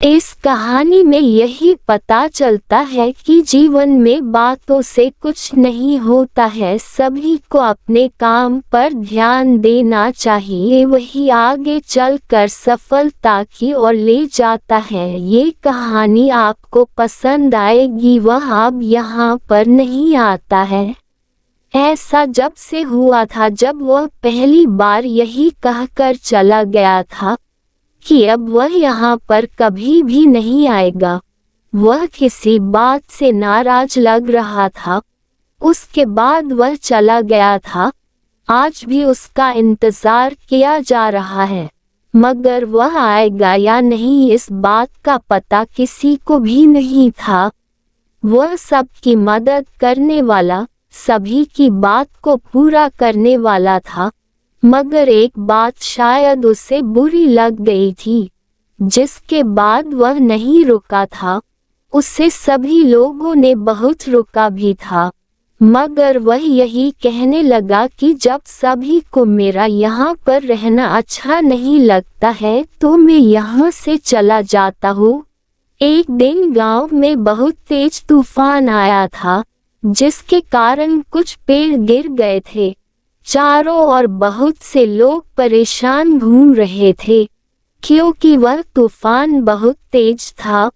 इस कहानी में यही पता चलता है कि जीवन में बातों से कुछ नहीं होता है, सभी को अपने काम पर ध्यान देना चाहिए, वही आगे चलकर सफलता की ओर ले जाता है। ये कहानी आपको पसंद आएगी, वह अब यहाँ पर नहीं आता है। ऐसा जब से हुआ था जब वह पहली बार यही कहकर चला गया था कि अब वह यहाँ पर कभी भी नहीं आएगा। वह किसी बात से नाराज लग रहा था। उसके बाद वह चला गया था। आज भी उसका इंतजार किया जा रहा है, मगर वह आएगा या नहीं इस बात का पता किसी को भी नहीं था। वह सबकी मदद करने वाला, सभी की बात को पूरा करने वाला था, मगर एक बात शायद उसे बुरी लग गई थी, जिसके बाद वह नहीं रुका था। उसे सभी लोगों ने बहुत रुका भी था, मगर वह यही कहने लगा कि जब सभी को मेरा यहाँ पर रहना अच्छा नहीं लगता है तो मैं यहाँ से चला जाता हूँ। एक दिन गांव में बहुत तेज तूफान आया था, जिसके कारण कुछ पेड़ गिर गए थे। चारों ओर बहुत से लोग परेशान घूम रहे थे, क्योंकि वह तूफान बहुत तेज था।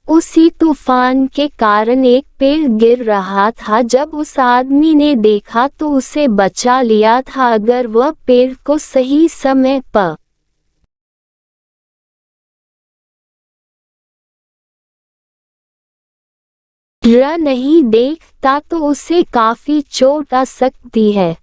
उसी तूफान के कारण एक पेड़ गिर रहा था। जब उस आदमी ने देखा तो उसे बचा लिया था। अगर वह पेड़ को सही समय पर नहीं देखता तो उसे काफी चोट आ सकती है।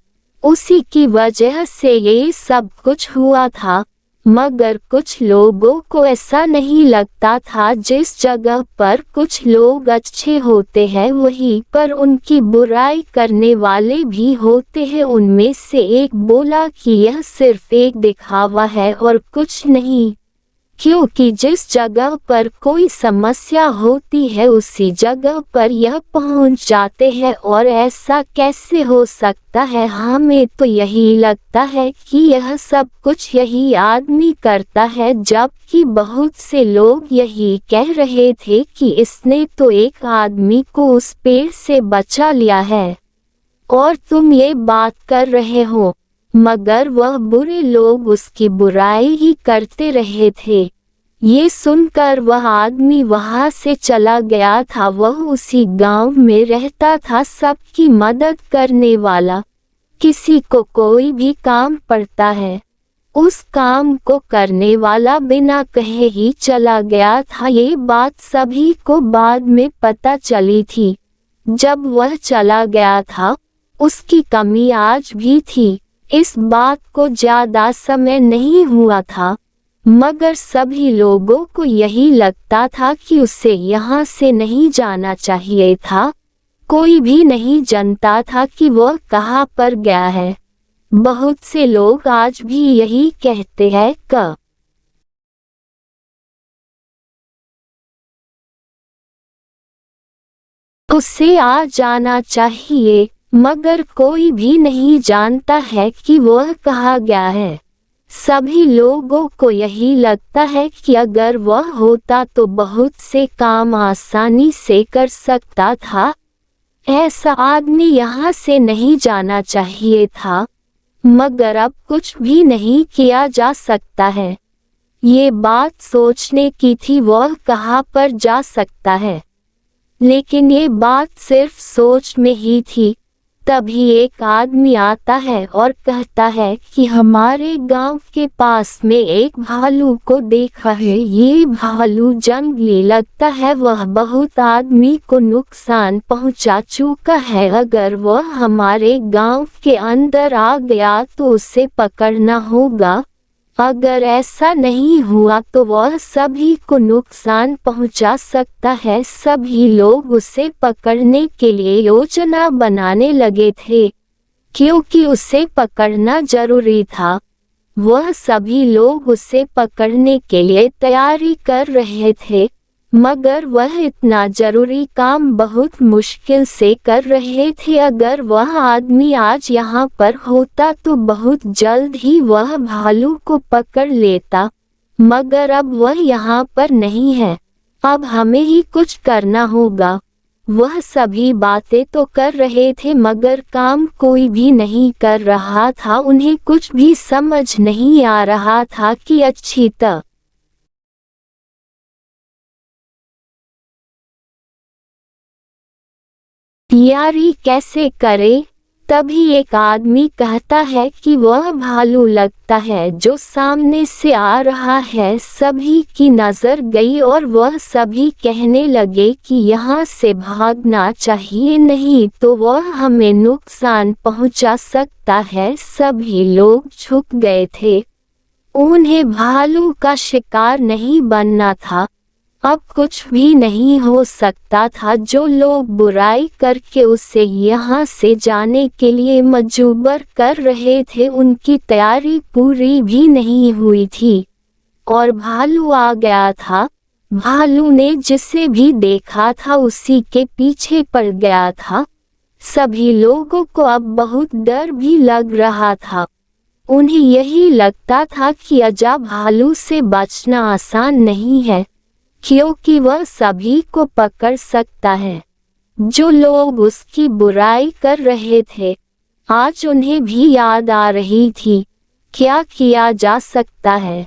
उसी की वजह से ये सब कुछ हुआ था, मगर कुछ लोगों को ऐसा नहीं लगता था। जिस जगह पर कुछ लोग अच्छे होते हैं वहीं पर उनकी बुराई करने वाले भी होते हैं। उनमें से एक बोला कि यह सिर्फ एक दिखावा है और कुछ नहीं, क्योंकि जिस जगह पर कोई समस्या होती है उसी जगह पर यह पहुंच जाते हैं। और ऐसा कैसे हो सकता है? हमें तो यही लगता है कि यह सब कुछ यही आदमी करता है, जबकि बहुत से लोग यही कह रहे थे कि इसने तो एक आदमी को उस पेड़ से बचा लिया है और तुम ये बात कर रहे हो। मगर वह बुरे लोग उसकी बुराई ही करते रहे थे। ये सुनकर वह आदमी वहां से चला गया था। वह उसी गांव में रहता था, सबकी मदद करने वाला। किसी को कोई भी काम पड़ता है, उस काम को करने वाला बिना कहे ही चला गया था। ये बात सभी को बाद में पता चली थी। जब वह चला गया था, उसकी कमी आज भी थी। इस बात को ज्यादा समय नहीं हुआ था, मगर सभी लोगों को यही लगता था कि उसे यहाँ से नहीं जाना चाहिए था। कोई भी नहीं जानता था कि वह कहाँ पर गया है। बहुत से लोग आज भी यही कहते हैं कि उसे आ जाना चाहिए, मगर कोई भी नहीं जानता है कि वह कहाँ गया है। सभी लोगों को यही लगता है कि अगर वह होता तो बहुत से काम आसानी से कर सकता था। ऐसा आदमी यहाँ से नहीं जाना चाहिए था, मगर अब कुछ भी नहीं किया जा सकता है। ये बात सोचने की थी वह कहाँ पर जा सकता है, लेकिन ये बात सिर्फ सोच में ही थी। तभी एक आदमी आता है और कहता है कि हमारे गांव के पास में एक भालू को देखा है। ये भालू जंगली लगता है, वह बहुत आदमी को नुकसान पहुंचा चुका है। अगर वह हमारे गांव के अंदर आ गया तो उसे पकड़ना होगा। अगर ऐसा नहीं हुआ तो वह सभी को नुकसान पहुंचा सकता है। सभी लोग उसे पकड़ने के लिए योजना बनाने लगे थे, क्योंकि उसे पकड़ना जरूरी था। वह सभी लोग उसे पकड़ने के लिए तैयारी कर रहे थे, मगर वह इतना जरूरी काम बहुत मुश्किल से कर रहे थे। अगर वह आदमी आज यहाँ पर होता तो बहुत जल्द ही वह भालू को पकड़ लेता। मगर अब वह यहाँ पर नहीं है। अब हमें ही कुछ करना होगा। वह सभी बातें तो कर रहे थे मगर काम कोई भी नहीं कर रहा था। उन्हें कुछ भी समझ नहीं आ रहा था कि अच्छी तैयारी कैसे करे। तभी एक आदमी कहता है कि वह भालू लगता है जो सामने से आ रहा है। सभी की नजर गई और वह सभी कहने लगे कि यहाँ से भागना चाहिए, नहीं तो वह हमें नुकसान पहुँचा सकता है। सभी लोग झुक गए थे। उन्हें भालू का शिकार नहीं बनना था। अब कुछ भी नहीं हो सकता था। जो लोग बुराई करके उसे यहाँ से जाने के लिए मजबूर कर रहे थे उनकी तैयारी पूरी भी नहीं हुई थी और भालू आ गया था। भालू ने जिसे भी देखा था उसी के पीछे पड़ गया था। सभी लोगों को अब बहुत डर भी लग रहा था। उन्हें यही लगता था कि अजब भालू से बचना आसान नहीं है क्योंकि वह सभी को पकड़ सकता है। जो लोग उसकी बुराई कर रहे थे आज उन्हें भी याद आ रही थी क्या किया जा सकता है।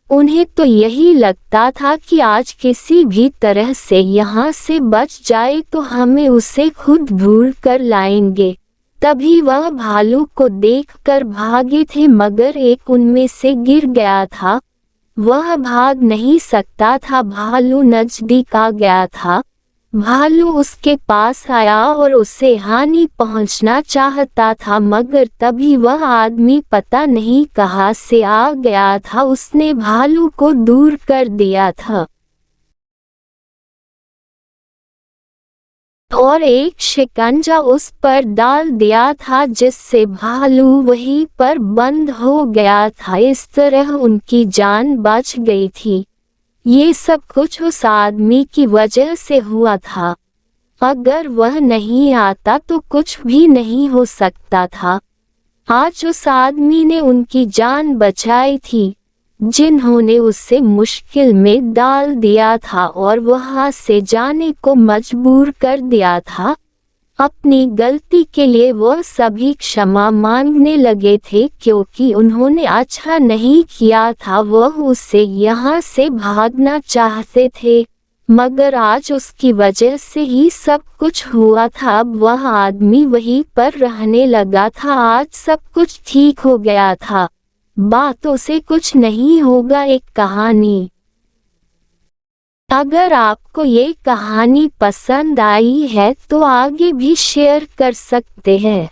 उन्हें तो यही लगता था कि आज किसी भी तरह से यहाँ से बच जाए तो हमें उसे खुद ढूंढ कर लाएंगे। तभी वह भालू को देखकर भागे थे मगर एक उनमें से गिर गया था। वह भाग नहीं सकता था। भालू नजदीक आ गया था। भालू उसके पास आया और उसे हानि पहुंचना चाहता था मगर तभी वह आदमी पता नहीं कहां से आ गया था। उसने भालू को दूर कर दिया था और एक शिकंजा उस पर डाल दिया था जिससे भालू वहीं पर बंद हो गया था। इस तरह उनकी जान बच गई थी। ये सब कुछ उस आदमी की वजह से हुआ था। अगर वह नहीं आता तो कुछ भी नहीं हो सकता था। आज उस आदमी ने उनकी जान बचाई थी जिन्होंने उसे मुश्किल में डाल दिया था और वहां से जाने को मजबूर कर दिया था। अपनी गलती के लिए वह सभी क्षमा मांगने लगे थे क्योंकि उन्होंने अच्छा नहीं किया था। वह उससे यहाँ से भागना चाहते थे मगर आज उसकी वजह से ही सब कुछ हुआ था। अब वह आदमी वहीं पर रहने लगा था। आज सब कुछ ठीक हो गया था। बातों से कुछ नहीं होगा। एक कहानी। अगर आपको ये कहानी पसंद आई है तो आगे भी शेयर कर सकते हैं।